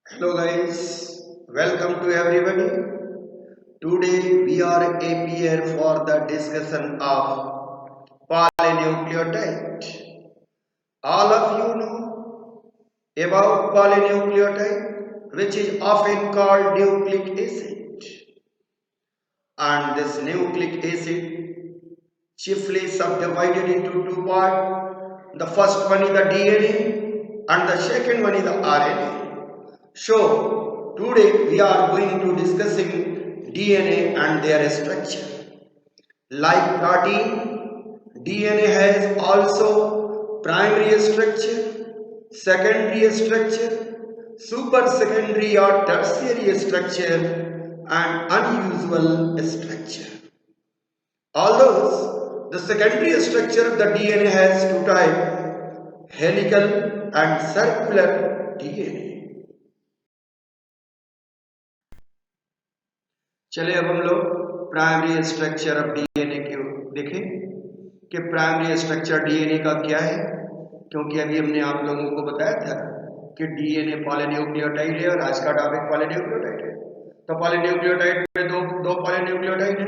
Hello guys, welcome to everybody. Today we are here for the discussion of polynucleotide. All of you know about polynucleotide, which is often called nucleic acid. And this nucleic acid chiefly subdivided into two parts. The first one is the DNA and the second one is the RNA. So today we are going to discussing DNA and their structure. Like protein, DNA has also primary structure, secondary structure, super secondary or tertiary structure, and unusual structure. Although the secondary structure of the DNA has two types, helical and circular DNA. चले अब हम लोग primary structure of DNA की देखें कि primary structure DNA का क्या है, क्योंकि अभी हमने आप लोगों को बताया था कि डीएनए पॉलीन्यूक्लियोटाइड है और आज का टॉपिक पॉलीन्यूक्लियोटाइड है। तो पॉलीन्यूक्लियोटाइड में दो पॉलीन्यूक्लियोटाइड है,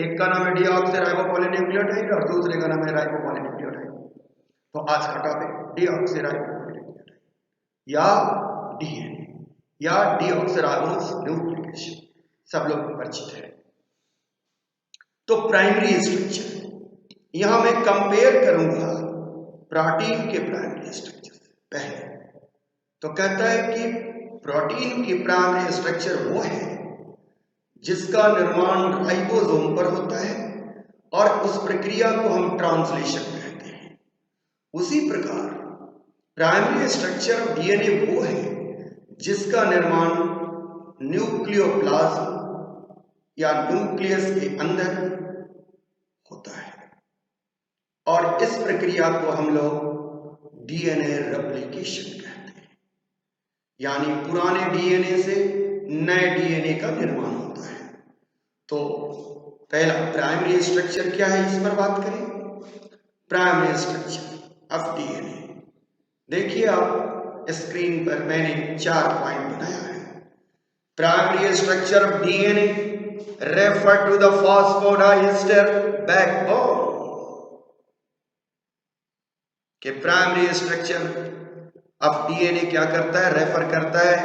एक का नाम है डीऑक्सीराइबोपॉलीन्यूक्लियोटाइड और दूसरे का नाम है राइबोपॉलीन्यूक्लियोटाइड। तो आज का टॉपिक डीऑक्सीराइबोपॉलीन्यूक्लियोटाइड या डीएनए या डीऑक्सीराइबोस न्यूक्लिक एसिड सब लोग परिचित है। तो प्राइमरी स्ट्रक्चर यहां मैं कंपेयर करूंगा प्रोटीन के प्राइमरी स्ट्रक्चर से। पहले तो कहता है कि प्रोटीन की प्राइमरी स्ट्रक्चर वो है जिसका निर्माण राइबोसोम पर होता है और उस प्रक्रिया को हम ट्रांसलेशन कहते हैं। उसी प्रकार प्राइमरी स्ट्रक्चर ऑफ डीएनए वो है जिसका निर्माण न्यूक्लियोप्लाज्म या न्यूक्लियस के अंदर होता है और इस प्रक्रिया को हम लोग डीएनए रेप्लिकेशन कहते हैं। यानी पुराने डीएनए से नए डीएनए का निर्माण होता है। तो पहला प्राइमरी स्ट्रक्चर क्या है, इस पर बात करें। प्राइमरी स्ट्रक्चर ऑफ डीएनए देखिए आप स्क्रीन पर मैंने 4 पॉइंट बनाया है। Primary structure of DNA refer to the phosphodiester backbone कि प्राइमरी स्ट्रक्चर ऑफ डीएनए क्या करता है, रेफर करता है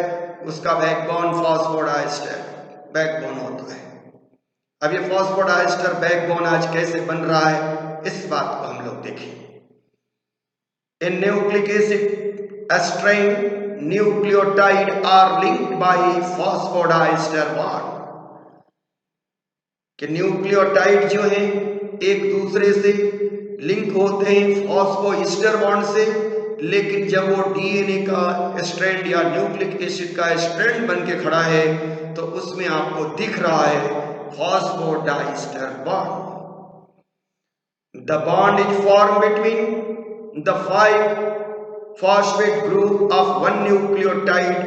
उसका बैकबोन फॉस्फोडाइस्टर बैकबोन होता है। अब ये फॉस्फोडाइस्टर बैकबोन आज कैसे बन रहा है, इस बात को हम लोग देखें। In nucleic acid strand nucleotide are linked by phosphodiester bond कि न्यूक्लियोटाइड जो है एक दूसरे से लिंक होते हैं फॉस्फोईस्टर बॉन्ड से, लेकिन जब वो डीएनए का स्ट्रैंड या न्यूक्लिक एसिड का स्ट्रैंड बन के खड़ा है तो उसमें आपको दिख रहा है phosphodiester bond. The bond is form between the 5 phosphate group of one nucleotide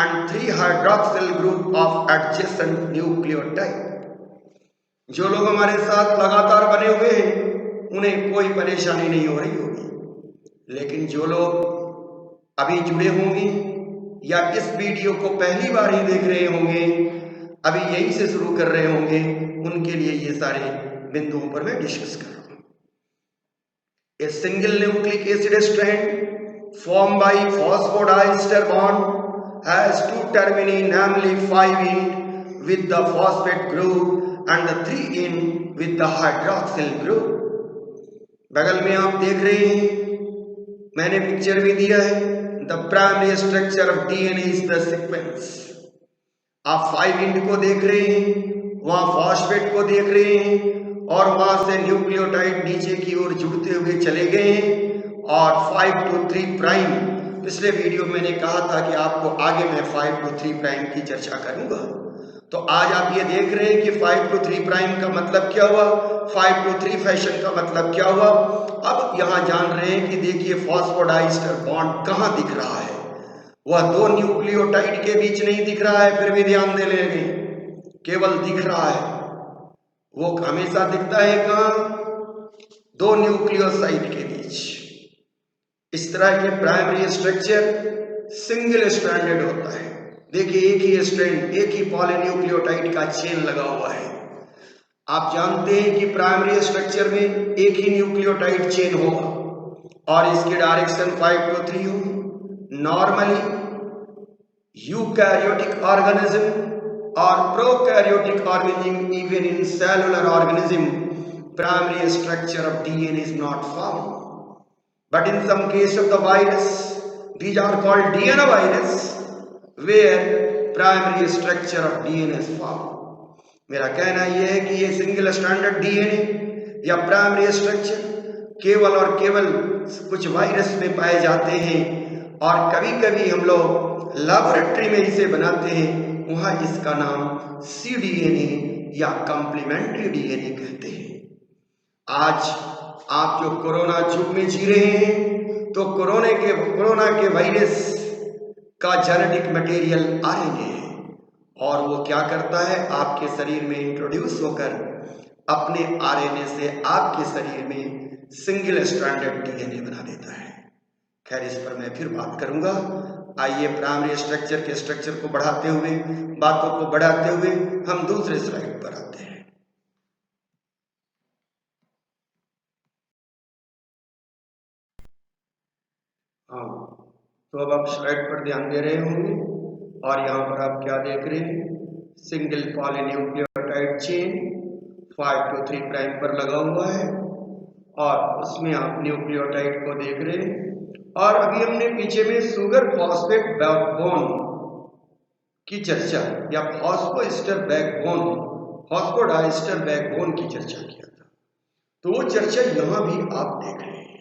and 3 hydroxyl group of adjacent nucleotide। जो लोग हमारे साथ लगातार बने हुए हैं उन्हें कोई परेशानी नहीं हो रही होगी, लेकिन जो लोग अभी जुड़े होंगे या इस वीडियो को पहली बार ही देख रहे होंगे, अभी यहीं से शुरू कर रहे होंगे, उनके लिए ये सारे बिंदुओं पर मैं डिस्कस कर रहा हूं। A single nucleic acid strand formed by phosphodiester bond has 2 termini, namely 5 end with the phosphate group and the 3 end with the hydroxyl group। बगल में आप देख रहे हैं, मैंने पिक्चर भी दिया है। The primary structure of DNA is the sequence. आप 5 एंड को देख रहे हैं, वहां फॉस्फेट को देख रहे हैं और वहां से न्यूक्लियोटाइड नीचे की ओर जुड़ते हुए चले गए हैं और 5 to 3 प्राइम। पिछले वीडियो में मैंने कहा था कि आपको आगे मैं 5 to 3 प्राइम की चर्चा करूंगा। तो आज आप ये देख रहे हैं कि 5 to 3 प्राइम का मतलब क्या हुआ, 5 to 3 फैशन का मतलब क्या हुआ। अब यहां जान रहे हैं कि देखिए फॉस्फोडाइस्टर बॉन्ड कहां दिख रहा है, वह 2 न्यूक्लियोटाइड के बीच नहीं दिख रहा है, फिर भी ध्यान दे लेंगे, केवल दिख रहा है। वो हमेशा दिखता है कहां, 2 न्यूक्लियोसाइड के बीच। इस तरह के प्राइमरी स्ट्रक्चर सिंगल स्ट्रैंडेड होता है। देखिए एक ही स्ट्रैंड, एक ही पॉलीन्यूक्लियोटाइड का चेन लगा हुआ है। आप जानते हैं कि प्राइमरी स्ट्रक्चर में एक ही न्यूक्लियोटाइड चेन होगा और इसकी डायरेक्शन 5 to 3 होगी। Normally eukaryotic organism or prokaryotic organism, even in cellular organism, primary structure of DNA is not found. But in some case of the virus, these are called DNA virus, where primary structure of DNA is found. मेरा कहना यह है कि ये single standard DNA या primary structure केवल और केवल कुछ वायरस में पाए जाते हैं और कभी कभी हम लोग लैबोरेटरी में इसे बनाते हैं, वहां इसका नाम cDNA या कॉम्प्लीमेंट्री डीएनए कहते हैं। आज आप जो कोरोना युग में जी रहे हैं तो कोरोना के वायरस का जेनेटिक मटेरियल आरएनए है और वो क्या करता है, आपके शरीर में इंट्रोड्यूस होकर अपने आरएनए से आपके शरीर में सिंगल स्ट्रैंडेड डीएनए बना देता है। खैर इस पर मैं फिर बात करूंगा। आइए प्राइमरी स्ट्रक्चर के स्ट्रक्चर को बढ़ाते हुए, बातों को बढ़ाते हुए हम दूसरे स्लाइड पर आते हैं। हाँ, तो अब आप स्लाइड पर ध्यान दे रहे होंगे और यहाँ पर आप क्या देख रहे हैं, single polynucleotide chain 5 to 3 prime पर लगा हुआ है और उसमें आप न्यूक्लियोटाइड को देख रहे हैं। और अभी हमने पीछे में सुगर फॉस्फेट बैकबोन की चर्चा या फॉस्फोएस्टर बैकबोन, फॉस्फोडाइस्टर बैकबोन की चर्चा किया था, तो वो चर्चा यहां भी आप देख रहे हैं।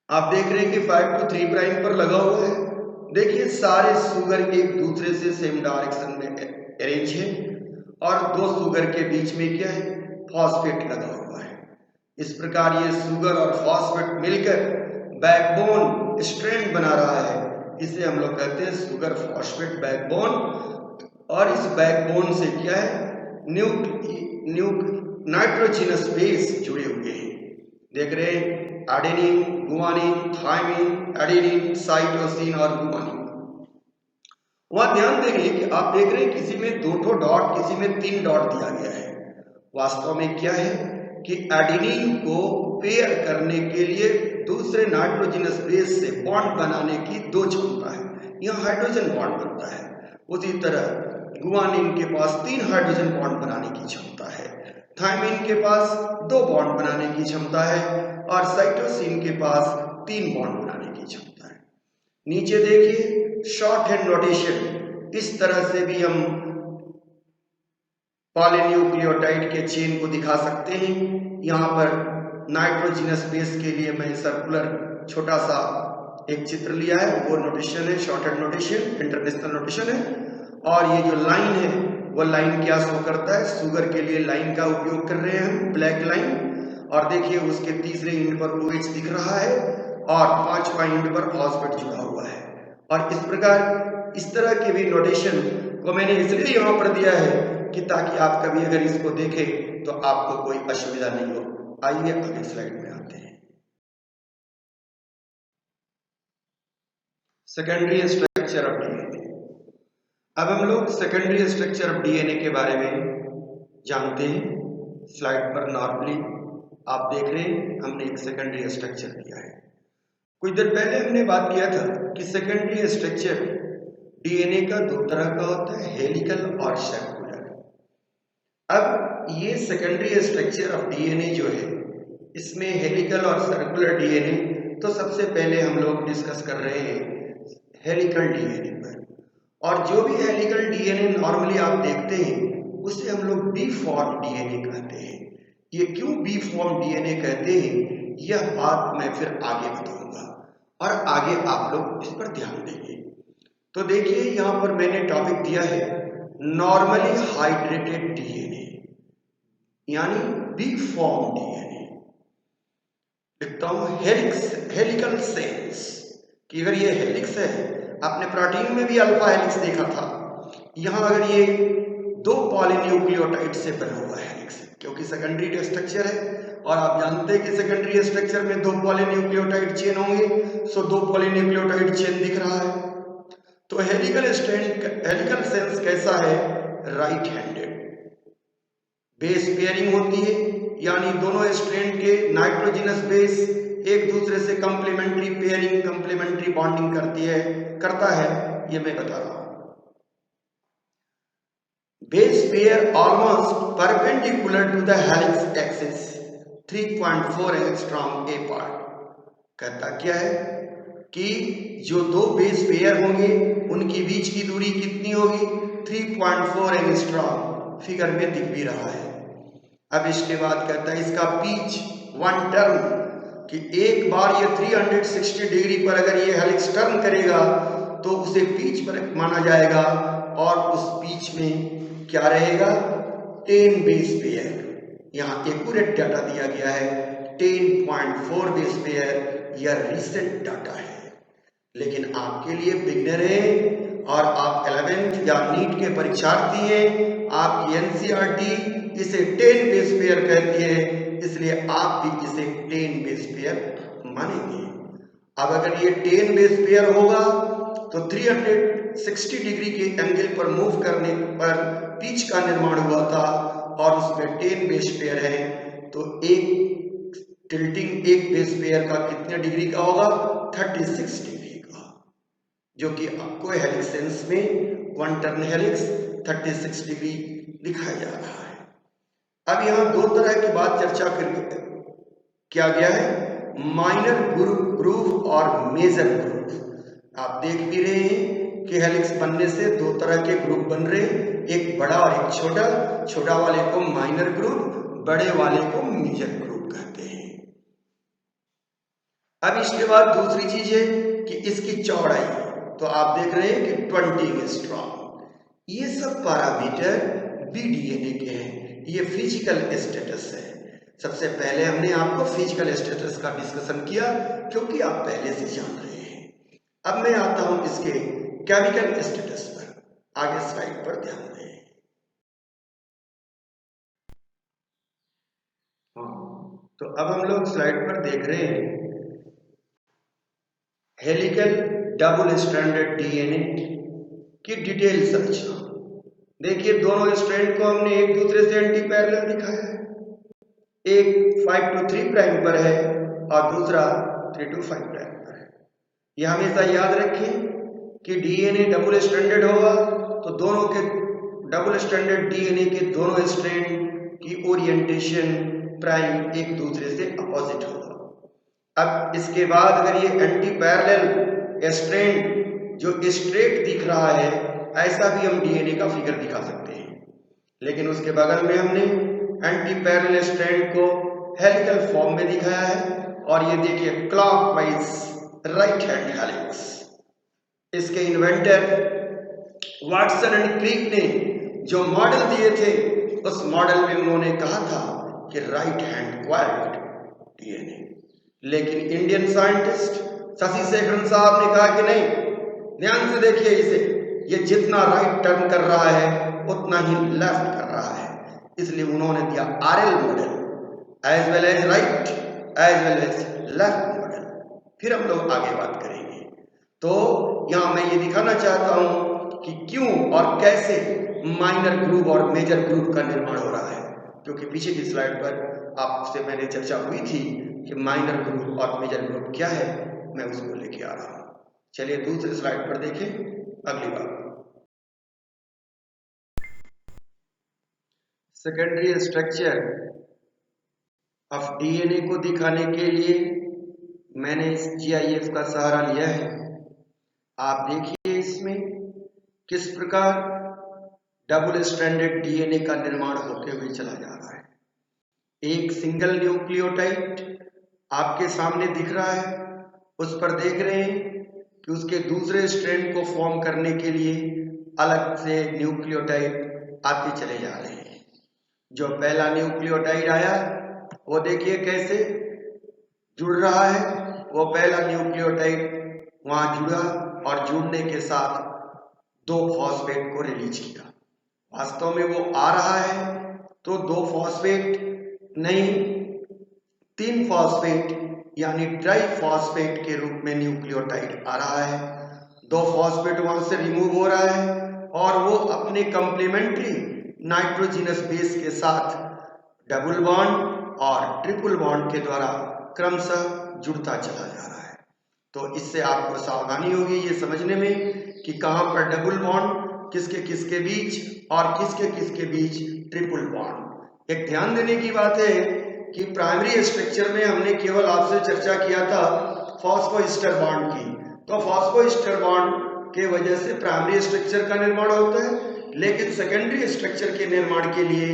आप देख रहे हैं कि 5 to 3 प्राइम पर लगा हुआ है। देखिए सारे सुगर एक दूसरे से सेम डायरेक्शन में अरेंज है और दो सुगर के बीच में क्या है, फॉस्फेट लगा हुआ है। इस प्रकार ये सुगर और फॉस्फेट मिलकर बैकबोन स्ट्रैंड बना रहा है, इसे हम लोग कहते हैं सुगर फॉस्फेट बैकबोन। और इस बैकबोन से क्या है, नाइट्रोजिनस बेस जुड़े हुए हैं। देख रहे हैं adenine, guanine, thymine, adenine, cytosine और गुआनिन। वहां ध्यान देंगे कि आप देख रहे हैं किसी में 2 डॉट, किसी में 3 डॉट दिया गया है। वास्तव में क्या है कि एडेनिन को पेयर करने के लिए दूसरे नाइट्रोजनस बेस से बॉन्ड बनाने की 2 क्षमता है, यहाँ हाइड्रोजन बॉन्ड बनता है। उसी तरह गुआनिन के पास 3 हाइड्रोजन बॉन्ड बनाने की क्षमता है, थायमिन के पास 2 बॉन्ड बनाने की क्षमता है और साइटोसिन के पास 3 बॉन्ड बनाने की क्षमता है। नीचे देखिए शॉर्ट हैंड नोटेशन, इस तरह से भी हम पॉलीन्यूक्लियोटाइड के चेन को दिखा सकते हैं। यहाँ पर नाइट्रोजिनस बेस के लिए मैं सर्कुलर छोटा सा एक चित्र लिया है, वो नोटेशन है, short hand notation, international notation है। और ये जो लाइन है वो लाइन क्या शो करता है, शुगर के लिए लाइन का उपयोग कर रहे हैं हम, ब्लैक लाइन। और देखिए उसके तीसरे इंड पर OH दिख रहा है और 5वां इंड पर फॉस्फेट जुड़ा हुआ है। और इस प्रकार इस तरह के भी नोटेशन को मैंने इसलिए यहाँ पर दिया है कि ताकि आप कभी अगर इसको देखें तो आपको कोई असुविधा नहीं हो। आइए अगले स्लाइड में आते हैं। Secondary structure of DNA. अब हम लोग सेकेंडरी स्ट्रक्चर ऑफ डीएनए के बारे में जानते हैं। स्लाइड पर नॉर्मली आप देख रहे हैं हमने एक सेकेंडरी स्ट्रक्चर दिया है। कुछ देर पहले हमने बात किया था कि सेकेंडरी स्ट्रक्चर डीएनए का 2 तरह का होता है, हेलिकल और सर्कुलर। अब ये सेकेंडरी स्ट्रक्चर ऑफ डीएनए जो है, इसमें हेलिकल और सर्कुलर डीएनए, तो सबसे पहले हम लोग डिस्कस कर रहे हैं हेलिकल डीएनए पर। और जो भी हेलिकल डीएनए नॉर्मली आप देखते हैं उसे हम लोग बी फॉर्म डीएनए कहते हैं। ये क्यों बी फॉर्म डीएनए कहते हैं यह बात मैं फिर आगे बताऊंगा और आगे आप लोग इस पर ध्यान देंगे। तो देखिए यहाँ पर मैंने टॉपिक दिया है नॉर्मली हाइड्रेटेड डीएनए, यानी बी फॉर्म डीएनए। लिखता हूं हेलिकल सेल्स कि अगर ये हेलिक्स है, आपने प्रोटीन में भी अल्फा हेलिक्स देखा था, यहां अगर ये 2 पॉलीन्यूक्लियोटाइड से बना हुआ है हेलिक्स, क्योंकि सेकेंडरी स्ट्रक्चर है और आप जानते हैं कि सेकेंडरी स्ट्रक्चर में 2 पॉलीन्यूक्लियोटाइड चेन होंगे, सो 2 पॉलीन्यूक्लियोटाइड चेन दिख रहा है। तो हेलिकल सेंस कैसा है? Right handed. बेस पेयरिंग होती है, यानी दोनों स्ट्रैंड के नाइट्रोजनस बेस एक दूसरे से कंप्लीमेंट्री पेयरिंग, कंप्लीमेंट्री बॉन्डिंग करता है, ये मैं बता रहा हूं। Base pair almost perpendicular to the helix axis 3.4 angstrom apart. कहता क्या है कि जो दो बेस पेयर होंगे उनकी बीच की दूरी कितनी होगी? 3.4 एंगस्ट्रॉम, फिगर में दिख भी रहा है। अब इसके बाद कहता है इसका पिच 1 टर्न, कि एक बार ये 360 डिग्री पर अगर ये हेलिक्स टर्न करेगा तो उसे पिच पर माना जाएगा, और उस पिच में क्या रहेगा? 10 बेस पेयर। यहाँ एक्यूरेट डाटा दिया गया है 10.4 बेस पेयर, यह रिसेंट डाटा है। लेकिन आपके लिए बिगनर है और आप 11th या नीट के परीक्षार्थी हैं, आपकी एनसीईआरटी इसे 10 बेस पेयर कहती है, इसलिए आप भी इसे 10 बेस पेयर मानेंगे। अब अगर ये 10 बेस पेयर होगा तो 360 डिग्री के एंगल पर मूव करने पर पिच का निर्माण हुआ था, और उसमें 10 बेस पेयर है, तो एक टिल्टिंग एक बेस पेयर का कितने डिग्री का होगा? 36 डिग्री का, जो कि आपको हेलिक्स सेंस में 1 टर्न हेलिक्स 36 डिग्री दिखाया जा रहा है। अब यहां दो तरह की बात चर्चा करके किया गया है, माइनर ग्रूव और मेजर ग्रूव। आप देख भी रहे हैं कि हेलिक्स बनने से दो तरह के ग्रुप बन रहे हैं, एक बड़ा और एक छोटा। छोटा वाले को माइनर ग्रुप, बड़े वाले को मेजर ग्रुप कहते हैं। अब इसके बाद दूसरी चीज है कि इसकी चौड़ाई, तो आप देख रहे हैं कि 20 एंगस्ट्रॉम। ये सब पैरामीटर भी डीएनए के हैं, ये फिजिकल स्टेटस है। सबसे पहले हमने आपको फिजिकल स्टेटस का डिस्कशन किया, क्योंकि आप पहले से जान रहे हैं। अब मैं आता हूं इसके केमिकल स्टेटस पर। आगे स्लाइड पर ध्यान दें। तो अब हम लोग स्लाइड पर देख रहे हैं हेलिकल डबल स्ट्रैंडेड डीएनए की डिटेल सर्च। देखिए दोनों स्ट्रैंड को हमने एक दूसरे से एंटी पैरेलल दिखाया है। एक 5 to 3 प्राइम पर है और दूसरा 3 to 5 प्राइम पर है। यह हमेशा याद रखें कि डीएनए डबल स्ट्रैंडेड होगा तो दोनों के डबल स्ट्रैंडेड डीएनए के दोनों स्ट्रैंड की ओरिएंटेशन प्राइम एक दूसरे से अपोजिट होगा। अब इसके बाद अगर ये एंटी पैरेलल स्ट्रैंड जो स्ट्रेट दिख रहा है, ऐसा भी हम डीएनए का फिगर दिखा सकते हैं, लेकिन उसके बगल में हमने एंटी पैरेलल स्ट्रैंड को हेलिकल फॉर्म में दिखाया है। और ये देखिए क्लॉकवाइज राइट हैंड हेलिक्स। इसके इन्वेंटर वाटसन एंड क्रिक ने जो मॉडल दिए थे, उस मॉडल में उन्होंने कहा था कि राइट हैंड क्वाइल्ड डीएनए, लेकिन इंडियन साइंटिस्ट शशि शेखरन साहब ने कहा कि नहीं, ध्यान से देखिए इसे, ये जितना राइट टर्न कर रहा है उतना ही लेफ्ट कर रहा है, इसलिए उन्होंने दिया RL model, as well as right as well as left model. फिर हम लोग आगे बात करेंगे। तो यहां मैं ये दिखाना चाहता हूं कि क्यों और कैसे माइनर ग्रुव और मेजर ग्रुव का निर्माण हो रहा है, क्योंकि पीछे की स्लाइड पर आपसे मैंने चर्चा हुई थी कि माइनर ग्रुप और मेजर ग्रुप क्या है, मैं उसको लेके आ रहा हूं। चलिए दूसरे स्लाइड पर देखें अगली बात। सेकेंडरी स्ट्रक्चर ऑफ डीएनए को दिखाने के लिए मैंने इस जीआईएफ का सहारा लिया है। आप देखिए इसमें किस प्रकार डबल स्ट्रैंडेड डीएनए का निर्माण होते हुए चला जा रहा है। एक सिंगल न्यूक्लियोटाइड आपके सामने दिख रहा है, उस पर देख रहे हैं कि उसके दूसरे स्ट्रैंड को फॉर्म करने के लिए अलग से न्यूक्लियोटाइड आते चले जा रहे हैं। जो पहला न्यूक्लियोटाइड आया वो देखिए कैसे जुड़ रहा है, वो पहला न्यूक्लियोटाइड वहां जुड़ा और जुड़ने के साथ 2 फॉस्फेट को रिलीज किया। वास्तव में वो आ रहा है तो 2 फॉस्फेट नहीं, 3 फॉस्फेट यानी ट्राइफॉस्फेट के रूप में न्यूक्लियोटाइड आ रहा है। दो फॉस्फेट वहां से रिमूव हो रहा है और वो अपने कंप्लीमेंट्री नाइट्रोजिनस बेस के साथ डबल बॉन्ड और ट्रिपल बॉन्ड के द्वारा क्रमशः जुड़ता चला जा रहा है। तो इससे आपको सावधानी होगी ये समझने में कि कहां पर डबल बॉन्ड किसके किसके बीच और किसके किसके बीच ट्रिपल बॉन्ड। एक ध्यान देने की बात है कि प्राइमरी स्ट्रक्चर में हमने केवल आपसे चर्चा किया था फॉस्फोएस्टर बॉन्ड की, तो फॉस्फोएस्टर बॉन्ड के वजह से प्राइमरी स्ट्रक्चर का निर्माण होता है, लेकिन सेकेंडरी स्ट्रक्चर के निर्माण के लिए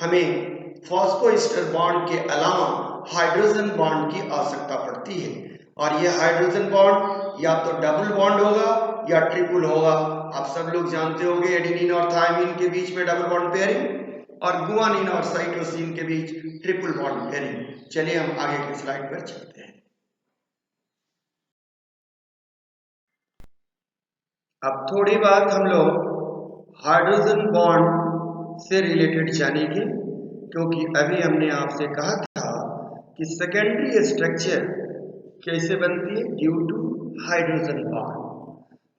हमें फॉस्फोएस्टर बॉन्ड के अलावा हाइड्रोजन बॉन्ड की आवश्यकता पड़ती है। और ये हाइड्रोजन बॉन्ड या तो डबल बॉन्ड होगा या ट्रिपल होगा। आप सब लोग जानते होंगे एडेनिन और थायमिन के बीच में डबल बॉन्ड पेयरिंग और गुआनिन और साइटोसिन के बीच ट्रिपल बॉन्ड पेयरिंग। चलिए हम आगे की स्लाइड पर चलते हैं। अब थोड़ी बात हम लोग हाइड्रोजन बॉन्ड से रिलेटेड जानेंगे, क्योंकि अभी हमने आपसे कहा था कि सेकेंडरी स्ट्रक्चर कैसे बनती है ड्यू टू हाइड्रोजन बॉन्ड,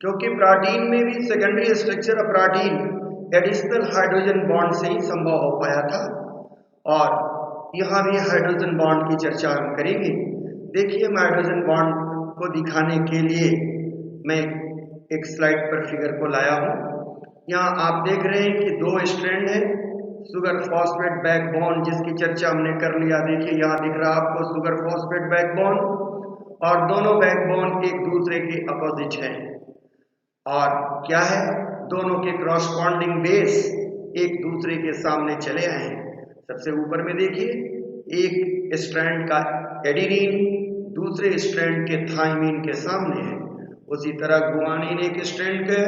क्योंकि प्रोटीन में भी secondary structure of protein additional hydrogen bond से ही संभव हो पाया था। और यहाँ भी हाइड्रोजन बॉन्ड की चर्चा हम करेंगे। देखिए, मैं हाइड्रोजन बॉन्ड को दिखाने के लिए मैं एक स्लाइड पर फिगर को लाया हूँ। यहाँ आप देख रहे हैं कि दो स्ट्रैंड है सुगर फॉस्फेट बैकबोन, जिसकी चर्चा हमने कर लिया। देखिए यहाँ दिख रहा आपको सुगर फॉस्फेट बैकबोन, और दोनों बैकबोन एक दूसरे के अपोजिट हैं। और क्या है, दोनों के क्रॉसपॉन्डिंग बेस एक दूसरे के सामने चले आए हैं। सबसे ऊपर में देखिए एक स्ट्रैंड का एडेनिन दूसरे स्ट्रैंड के थायमिन के सामने है, उसी तरह गुआनिन एक स्ट्रैंड के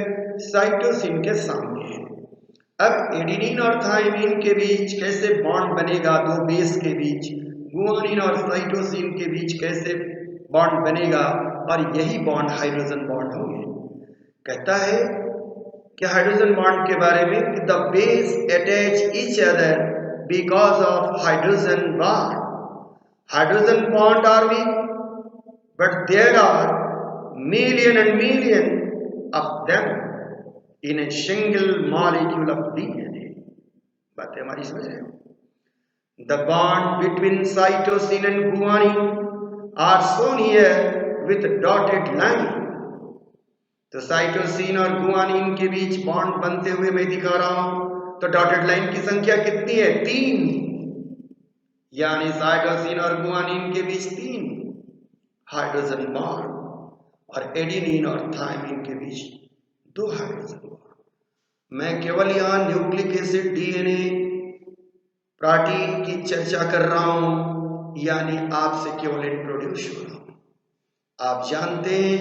साइटोसिन के सामने है। अब एडेनिन और थायमिन के बीच कैसे बॉन्ड बनेगा, दो बेस के बीच गुआनिन और साइटोसिन के बीच कैसे बॉन्ड बनेगा, और यही बॉन्ड हाइड्रोजन बॉन्ड होंगे। कहता है कि हाइड्रोजन बॉन्ड के बारे में कि the base attach each other because of hydrogen bond. Hydrogen bond are weak but there are million and million of them in a single molecule of DNA। बातें हमारी समझ रहे हो? The bond between cytosine and guanine are shown here with dotted line। तो cytosine और guanine के बीच bond बनते हुए मैं दिखा रहा हूं। तो डॉटेड लाइन की संख्या कितनी है? 3, यानी साइटोसिन और गुआनिन के बीच 3 हाइड्रोजन बॉन्ड, और एडेनिन और थायमिन के बीच 2 हाइड्रोजन बॉन्ड। मैं केवल यहां न्यूक्लिक एसिड डीएनए प्रोटीन की चर्चा कर रहा हूं, यानी आपसे केवल इंट्रोड्यूस हो रहा हूं। आप जानते हैं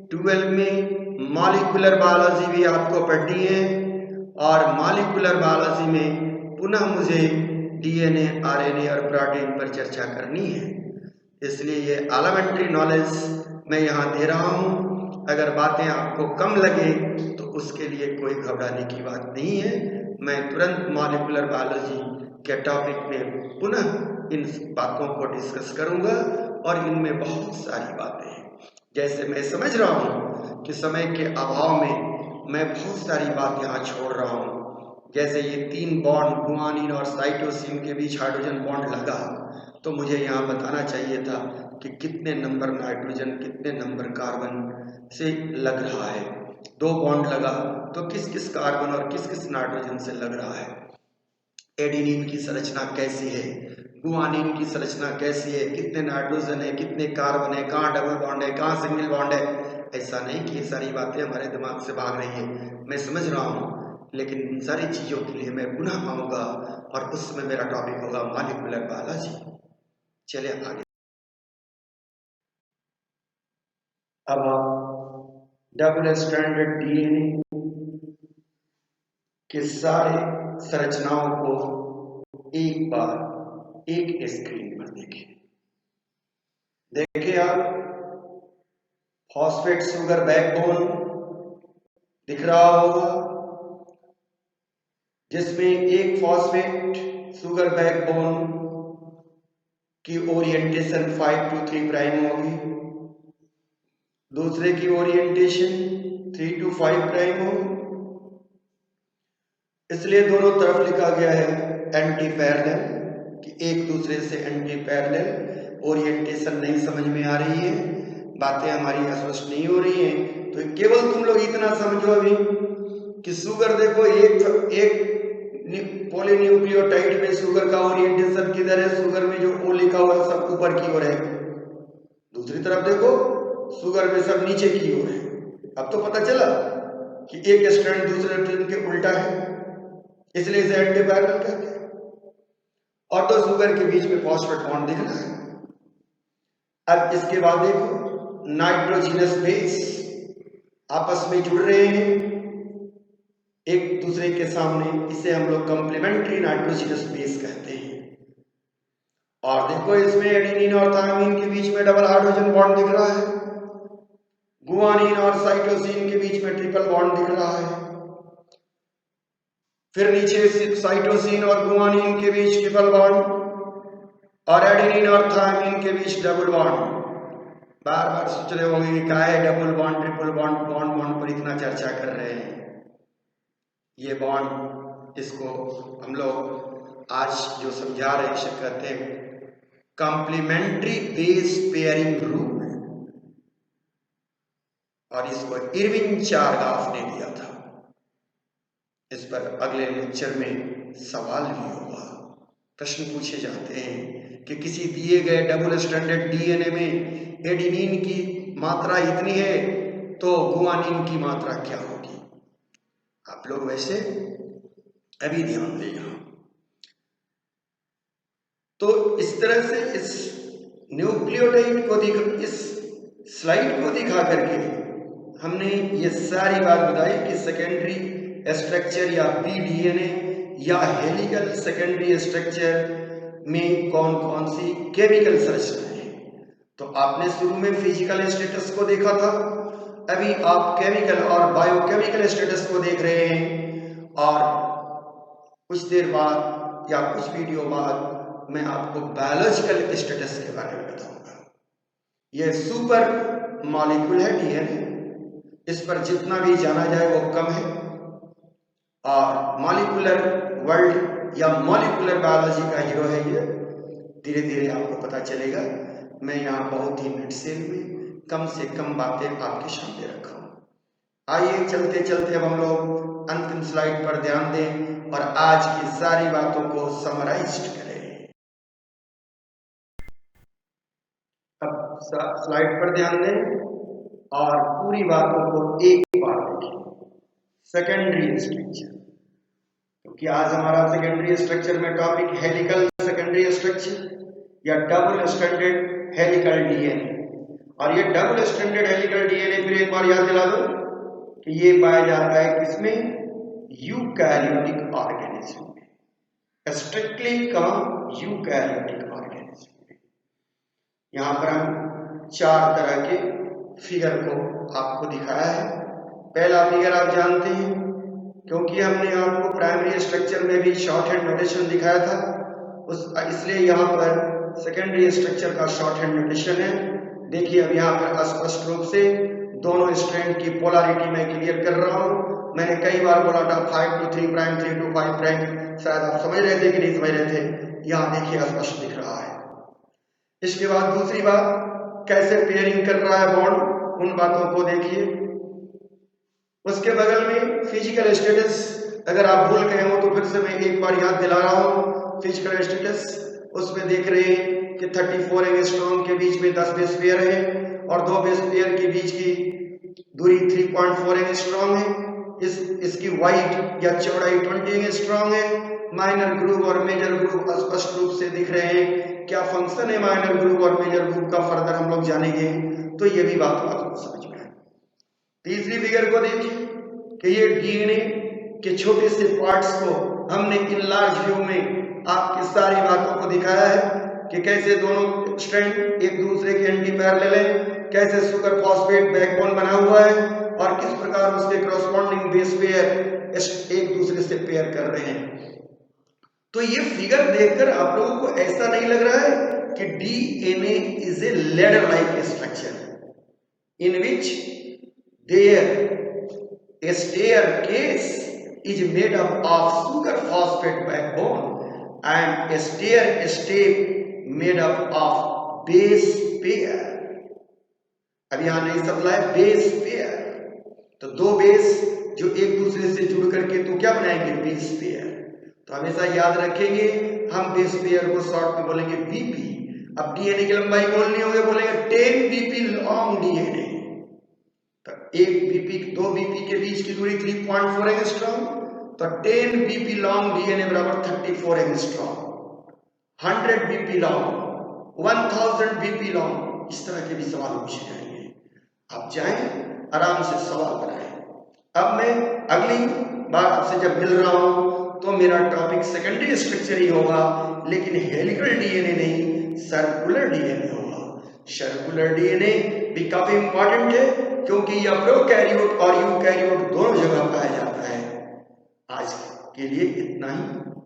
12 में मॉलिक्यूलर बायोलॉजी भी आपको पढ़नी है, और मॉलिक्यूलर बायोलॉजी में पुनः मुझे डीएनए, आरएनए और प्रोटीन पर चर्चा करनी है। इसलिए ये एलिमेंट्री नॉलेज मैं यहाँ दे रहा हूँ। अगर बातें आपको कम लगे तो उसके लिए कोई घबराने की बात नहीं है। मैं तुरंत मॉलिक्यूलर बायोलॉजी के टॉपिक में पुनः इन बातों को डिस्कस करूँगा, और इनमें बहुत सारी बातें हैं। जैसे मैं समझ रहा हूँ कि समय के अभाव में मैं बहुत सारी बात यहाँ छोड़ रहा हूँ। जैसे ये 3 बॉन्ड गुआनिन और साइटोसिन के बीच हाइड्रोजन बॉन्ड लगा, तो मुझे यहाँ बताना चाहिए था कि कितने नंबर नाइट्रोजन कितने नंबर कार्बन से लग रहा है। 2 बॉन्ड लगा तो किस किस कार्बन और किस किस नाइट्रोजन से लग रहा है। एडेनिन की संरचना कैसी है, गुआनिन की संरचना कैसी है, कितने नाइट्रोजन है, कितने कार्बन है, कहाँ डबल बॉन्ड है, कहाँ सिंगल बॉन्ड है। ऐसा नहीं कि ये सारी बातें हमारे दिमाग से भाग रही है, मैं समझ रहा हूँ, लेकिन इन सारी चीज़ों के लिए मैं पुनः आऊँगा, और उसमें मेरा टॉपिक होगा मॉलिक्यूलर बायोलॉजी। चलिए आगे। अब आप डबल स्ट्रैंडेड डीएनए के सारे संरचनाओं को एक बार एक स्क्रीन पर देखें। देखिए आप फॉस्फेट सुगर बैकबोन दिख रहा होगा, जिसमें एक फॉस्फेट सुगर बैकबोन की ओरिएंटेशन 5 to 3 प्राइम होगी, दूसरे की ओरिएंटेशन 3 to 5 प्राइम हो, इसलिए दोनों तरफ लिखा गया है एंटी पैरेलल, कि एक दूसरे से एंटी पैरेलल। ओरिएंटेशन नहीं समझ में आ रही है, बातें हमारी स्पष्ट नहीं हो रही हैं, तो केवल तुम लोग इतना समझो अभी कि शुगर देखो, एक पॉलीन्यूक्लियोटाइड में शुगर का ओरिएंटेशन किधर है, शुगर में जो ओ लिखा हुआ है सब ऊपर की ओर है, दूसरी तरफ देखो शुगर में सब नीचे की ओर है। अब तो पता चला कि एक स्ट्रैंड दूसरे स्ट्रैंड के उल्टा है, इसलिए इसे एंटी पैरेलल कहते हैं। और तो शुगर के बीच में फॉस्फेट बॉन्ड दिख रहा है। अब इसके बाद देखो नाइट्रोजनस बेस आपस में जुड़ रहे हैं एक दूसरे के सामने, इसे हम लोग कंप्लीमेंट्री नाइट्रोजनस बेस कहते हैं। और देखो इसमें एडेनिन और थायमिन के बीच में डबल हाइड्रोजन बॉन्ड दिख रहा है, गुआनिन और साइटोसिन के बीच में ट्रिपल बॉन्ड दिख रहा है, फिर नीचे साइटोसिन और गुआनिन के बीच ट्रिपल बॉन्ड और एडेनिन और थायमिन के बीच डबल बॉन्ड। बार बार सोच रहे होंगे कि क्या है double bond triple bond, bond bond पर इतना चर्चा कर रहे हैं। ये बॉन्ड, इसको हम लोग आज जो समझा रहे हैं इसे कहते हैं कॉम्प्लीमेंट्री बेस पेयरिंग रूल, और इसको इरविन चारगाफ ने दिया था। इस पर अगले लेक्चर में सवाल भी होगा, प्रश्न पूछे जाते हैं कि किसी दिए गए डबल स्ट्रैंडेड डीएनए में एडेनिन की मात्रा इतनी है तो गुआनिन की मात्रा क्या होगी। आप लोग वैसे अभी ध्यान देगा। तो इस तरह से इस न्यूक्लियोटाइड को इस स्लाइड को दिखा करके हमने ये सारी बात बताई कि सेकेंडरी स्ट्रक्चर या पीडीएनए या हेलिकल सेकेंडरी स्ट्रक्चर में कौन कौन सी केमिकल संरचनाएं हैं। तो आपने शुरू में फिजिकल स्टेटस को देखा था, अभी आप केमिकल और बायोकेमिकल स्टेटस को देख रहे हैं, और कुछ देर बाद या कुछ वीडियो बाद मैं आपको बायोलॉजिकल स्टेटस के बारे में बताऊंगा। यह सुपर मॉलिक्यूल है डीएनए, इस पर जितना भी जाना जाए वो कम है, और मॉलिक्यूलर वर्ल्ड या मॉलिक्यूलर बायोलॉजी का हीरो है ये। धीरे धीरे आपको पता चलेगा। मैं यहाँ बहुत ही नटसेल में कम से कम बातें आपके सामने रखा हूँ। आइए चलते चलते अब हम लोग अंतिम स्लाइड पर ध्यान दें और आज की सारी बातों को समराइज करें। अब स्लाइड पर ध्यान दें और पूरी बातों को एक बार देखें। सेकेंडरी स्ट्रक्चर, क्योंकि आज हमारा सेकेंडरी स्ट्रक्चर में टॉपिक हेलिकल सेकेंडरी स्ट्रक्चर या डबल स्ट्रैंडेड हेलिकल डीएनए। और ये डबल स्ट्रैंडेड हेलिकल डीएनए फिर एक बार याद दिला दो कि ये पाया जाता है किसमें, यूकैरियोटिक ऑर्गेनिज्म में, स्ट्रिक्टली कम यूकैरियोटिक ऑर्गेनिज्म में। यहाँ पर हम 4 तरह के फिगर को आपको दिखाया है। पहला फिगर आप जानते हैं, क्योंकि हमने आपको प्राइमरी स्ट्रक्चर में भी शॉर्ट हैंड नोटेशन दिखाया था, इसलिए यहाँ पर सेकेंडरी स्ट्रक्चर का शॉर्ट हैंड नोटेशन है। देखिए अब यहाँ पर स्पष्ट रूप से दोनों स्ट्रैंड की पोलैरिटी मैं क्लियर कर रहा हूँ। मैंने कई बार बोला था 5 to 3 प्राइम, 3 to 5 प्राइम, शायद आप समझ रहे थे कि नहीं समझ रहे थे। यहाँ देखिए स्पष्ट दिख रहा है। इसके बाद दूसरी बात, कैसे पेयरिंग कर रहा है बॉन्ड, उन बातों को देखिए। उसके बगल में फिजिकल स्टेटस, अगर आप भूल गए हो तो फिर से मैं एक बार याद दिला रहा हूँ। फिजिकल स्टेटस उसमें देख रहे हैं कि 34 एंगस्ट्रॉम के बीच में 10 बेस पेयर है और 2 बेस पेयर के बीच की दूरी 3.4 एंगस्ट्रॉम है। इसकी वाइड या चौड़ाई 20 एंगस्ट्रॉम है। माइनर ग्रुप और मेजर ग्रुप स्पष्ट रूप से दिख रहे हैं। क्या फंक्शन है माइनर ग्रुप और मेजर ग्रुप का फर्दर हम लोग जानेंगे, तो ये भी बात आपको समझ में आए। तीसरी फिगर को देखिए कि ये डीएनए के छोटे से पार्ट्स को हमने इन लार्ज व्यू में आपकी सारी बातों को दिखाया है कि कैसे दोनों स्ट्रैंड एक दूसरे के एंटी पैरेलल है, कैसे सुगर फॉस्फेट बैकबोन बना हुआ है और किस प्रकार उसके कॉरस्पॉन्डिंग बेस पेयर एक दूसरे से पेयर कर रहे हैं। तो ये फिगर देखकर आप लोगों को ऐसा नहीं लग रहा है कि DNA is a ladder like structure in which there A staircase is made up of sugar phosphate backbone and a stair step made up of base pair. अब यहां नहीं सप्लाई बेस पेयर, तो दो बेस जो एक दूसरे से जुड़ करके तो क्या बनाएंगे बेस पेयर। तो हमेशा याद रखेंगे हम बेस पेयर को शॉर्ट में बोलेंगे बीपी। अब डीएनए की लंबाई बोलनी होगी, बोलेंगे 10 बीपी लॉन्ग डीएनए। तो एक बीपी दो बीपी के बीच की दूरी 3.4 एंगस्ट्रॉम, तो 10 बीपी लॉन्ग डीएनए बराबर 34 angstrom. 100 BP long, 1000 BP long, इस तरह के भी सवाल पूछे जाएंगे। आप जाएं आराम से सवाल कराएं। अब मैं अगली बार आपसे जब मिल रहा हूं तो मेरा टॉपिक सेकेंडरी स्ट्रक्चर ही होगा, लेकिन हेलिकल डीएनए नहीं, सर्कुलर डीएनए होगा। सर्कुलर डीएनए भी काफी इंपॉर्टेंट है क्योंकि यह प्रोकैरियोट और यूकैरियोट दोनों जगह पाया जाता है। आज के लिए इतना ही।